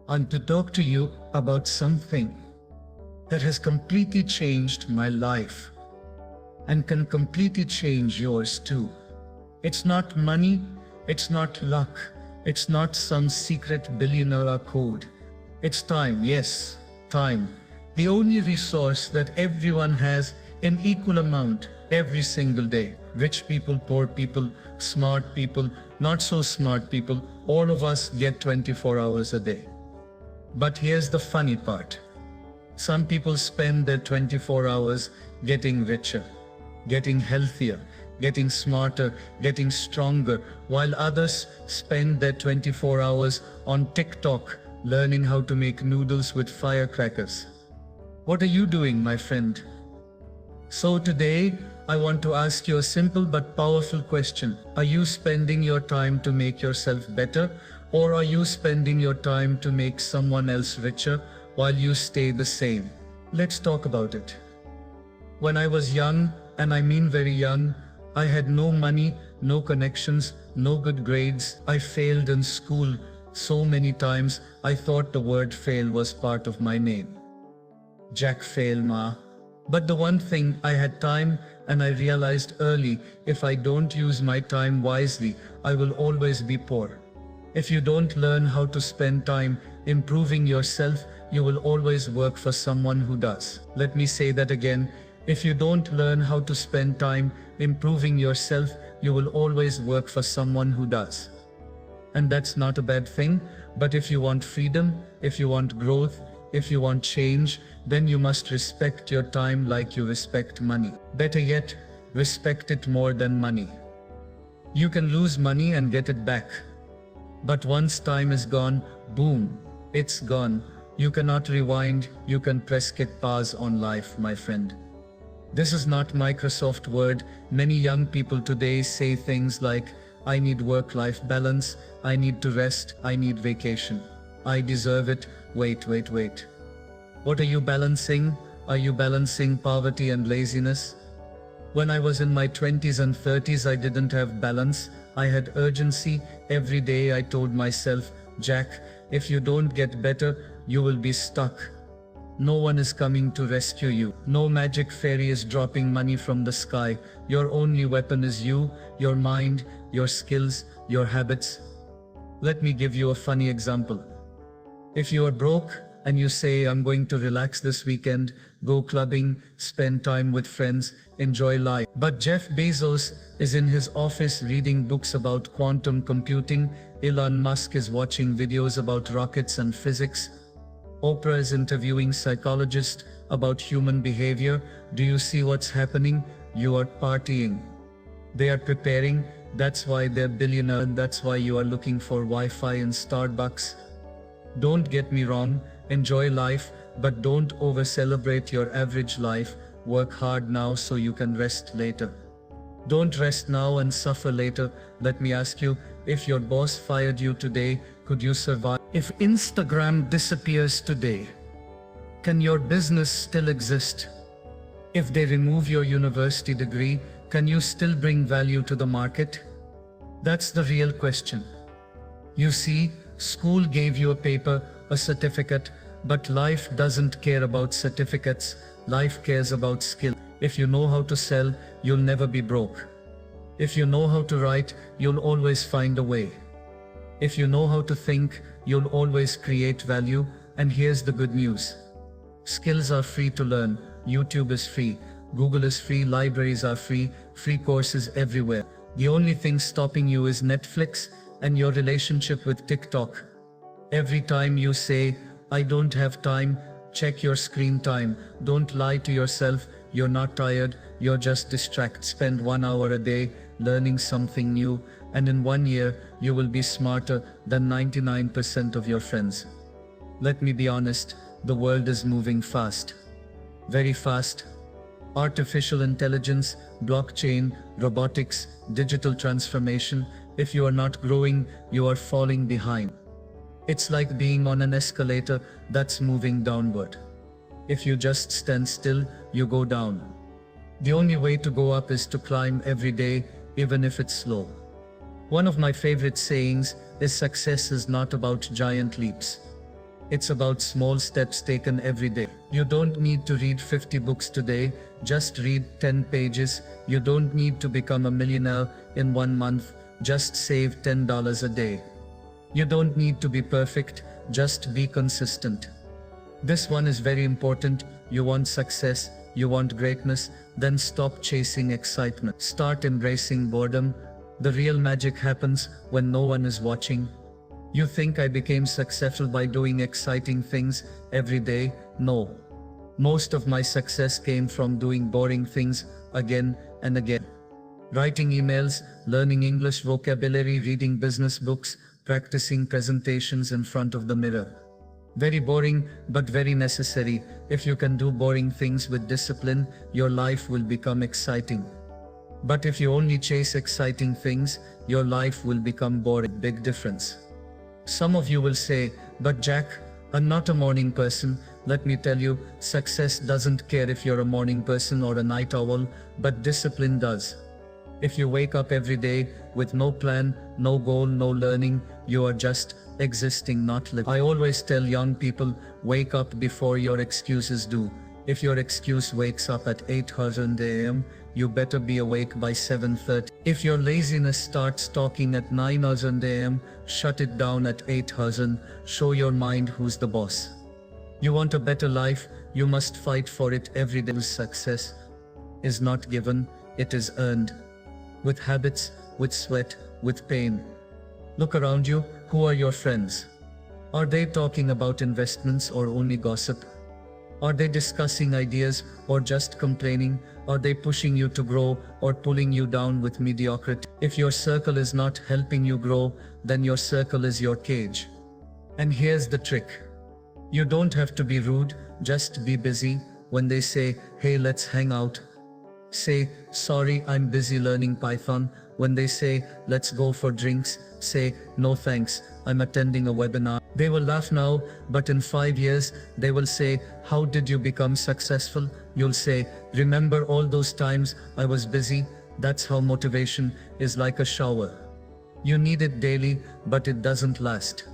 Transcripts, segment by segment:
and to talk to you about something that has completely changed my life and can completely change yours too. It's not money, it's not luck, it's not some secret billionaire code. It's time, yes, time. The only resource that everyone has in equal amount every single day. Rich people, poor people, smart people, not so smart people, all of us get 24 hours a day. But here's the funny part. Some people spend their 24 hours getting richer, getting healthier, getting smarter, getting stronger, while others spend their 24 hours on TikTok learning how to make noodles with firecrackers. What are you doing, my friend? So today, I want to ask you a simple but powerful question. Are you spending your time to make yourself better, or are you spending your time to make someone else richer while you stay the same? Let's talk about it. When I was young, and I mean very young, I had no money, no connections, no good grades. I failed in school so many times, I thought the word fail was part of my name. Jack Fail Ma. But the one thing, I had time, and I realized early, if I don't use my time wisely, I will always be poor. If you don't learn how to spend time improving yourself, you will always work for someone who does. Let me say that again. If you don't learn how to spend time improving yourself, you will always work for someone who does. And that's not a bad thing, but if you want freedom, if you want growth, if you want change, then you must respect your time like you respect money. Better yet, respect it more than money. You can lose money and get it back. But once time is gone, boom, it's gone. You cannot rewind, you can press pause on life, my friend. This is not Microsoft Word. Many young people today say things like, I need work-life balance, I need to rest, I need vacation. I deserve it. Wait. What are you balancing? Are you balancing poverty and laziness? When I was in my 20s and 30s, I didn't have balance. I had urgency. Every day I told myself, Jack, if you don't get better, you will be stuck. No one is coming to rescue you. No magic fairy is dropping money from the sky. Your only weapon is you, your mind, your skills, your habits. Let me give you a funny example. If you are broke and you say, I'm going to relax this weekend, go clubbing, spend time with friends, enjoy life. But Jeff Bezos is in his office reading books about quantum computing, Elon Musk is watching videos about rockets and physics, Oprah is interviewing psychologists about human behavior. Do you see what's happening? You are partying. They are preparing. That's why they're billionaire, and that's why you are looking for Wi-Fi in Starbucks. Don't get me wrong, enjoy life, but don't over-celebrate your average life. Work hard now so you can rest later. Don't rest now and suffer later. Let me ask you, if your boss fired you today, could you survive? If Instagram disappears today, can your business still exist? If they remove your university degree, can you still bring value to the market? That's the real question. You see, school gave you a paper, a certificate, but life doesn't care about certificates. Life cares about skill. If you know how to sell, you'll never be broke. If you know how to write, you'll always find a way. If you know how to think, you'll always create value. And here's the good news. Skills are free to learn. YouTube is free. Google is free. Libraries are free. Free courses everywhere. The only thing stopping you is Netflix and your relationship with TikTok. Every time you say, I don't have time, check your screen time. Don't lie to yourself. You're not tired. You're just distracted. Spend 1 hour a day learning something new, and in 1 year, you will be smarter than 99% of your friends. Let me be honest, the world is moving fast. Very fast. Artificial intelligence, blockchain, robotics, digital transformation. If you are not growing, you are falling behind. It's like being on an escalator that's moving downward. If you just stand still, you go down. The only way to go up is to climb every day, even if it's slow. One of my favorite sayings is success is not about giant leaps. It's about small steps taken every day. You don't need to read 50 books today, just read 10 pages. You don't need to become a millionaire in 1 month, just save $10 a day. You don't need to be perfect, just be consistent. This one is very important. You want success, you want greatness, then stop chasing excitement. Start embracing boredom. The real magic happens when no one is watching. You think I became successful by doing exciting things every day? No. Most of my success came from doing boring things again and again. Writing emails, learning English vocabulary, reading business books, practicing presentations in front of the mirror. Very boring, but very necessary. If you can do boring things with discipline, your life will become exciting. But if you only chase exciting things, your life will become boring. Big difference. Some of you will say, but Jack, I'm not a morning person. Let me tell you, success doesn't care if you're a morning person or a night owl, but discipline does. If you wake up every day with no plan, no goal, no learning, you are just existing, not living. I always tell young people, wake up before your excuses do. If your excuse wakes up at 8:00 a.m., you better be awake by 7:30. If your laziness starts talking at 9:00 a.m., shut it down at 8:00. Show your mind who's the boss. You want a better life, you must fight for it every day. Success is not given, it is earned. With habits, with sweat, with pain. Look around you, who are your friends? Are they talking about investments or only gossip? Are they discussing ideas or just complaining? Are they pushing you to grow or pulling you down with mediocrity? If your circle is not helping you grow, then your circle is your cage. And here's the trick. You don't have to be rude, just be busy. When they say, hey, let's hang out, say, sorry, I'm busy learning Python. When they say, let's go for drinks, say, no thanks, I'm attending a webinar. They will laugh now, but in 5 years, they will say, how did you become successful? You'll say, remember all those times I was busy? That's how motivation is like a shower. You need it daily, but it doesn't last.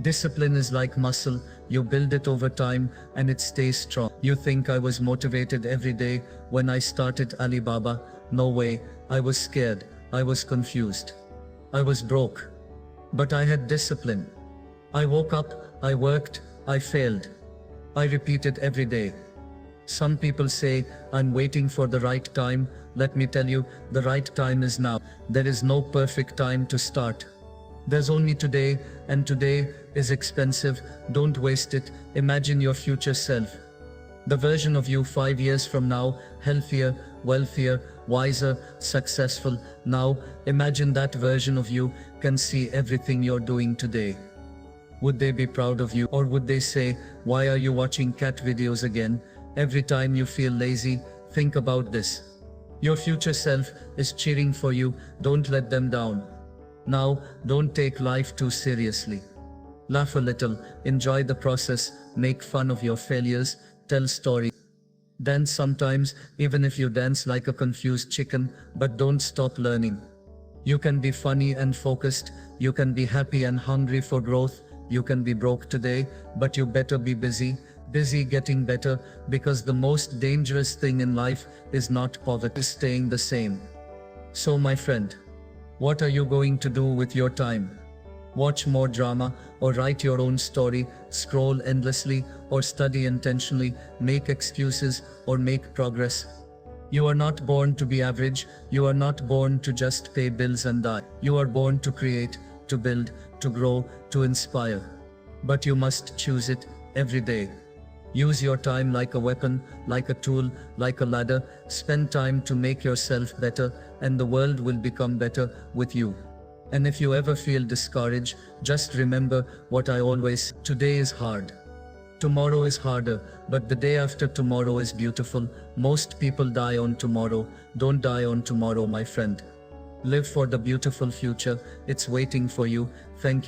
Discipline is like muscle, you build it over time and it stays strong. You think I was motivated every day when I started Alibaba? No way, I was scared, I was confused. I was broke. But I had discipline. I woke up, I worked, I failed. I repeated every day. Some people say, I'm waiting for the right time. Let me tell you, the right time is now. There is no perfect time to start. There's only today, and today is expensive. Don't waste it. Imagine your future self. The version of you 5 years from now, healthier, wealthier, wiser, successful. Now, imagine that version of you can see everything you're doing today. Would they be proud of you, or would they say, why are you watching cat videos again? Every time you feel lazy, think about this. Your future self is cheering for you. Don't let them down. Now, don't take life too seriously. Laugh a little, enjoy the process, make fun of your failures, tell stories. Dance sometimes, even if you dance like a confused chicken, but don't stop learning. You can be funny and focused, you can be happy and hungry for growth, you can be broke today, but you better be busy getting better, because the most dangerous thing in life is not poverty, staying the same. So my friend, what are you going to do with your time? Watch more drama, or write your own story, scroll endlessly, or study intentionally, make excuses, or make progress? You are not born to be average, you are not born to just pay bills and die. You are born to create, to build, to grow, to inspire. But you must choose it every day. Use your time like a weapon, like a tool, like a ladder. Spend time to make yourself better, and the world will become better with you. And if you ever feel discouraged, just remember what I always say. Today is hard. Tomorrow is harder, but the day after tomorrow is beautiful. Most people die on tomorrow. Don't die on tomorrow, my friend. Live for the beautiful future. It's waiting for you. Thank you.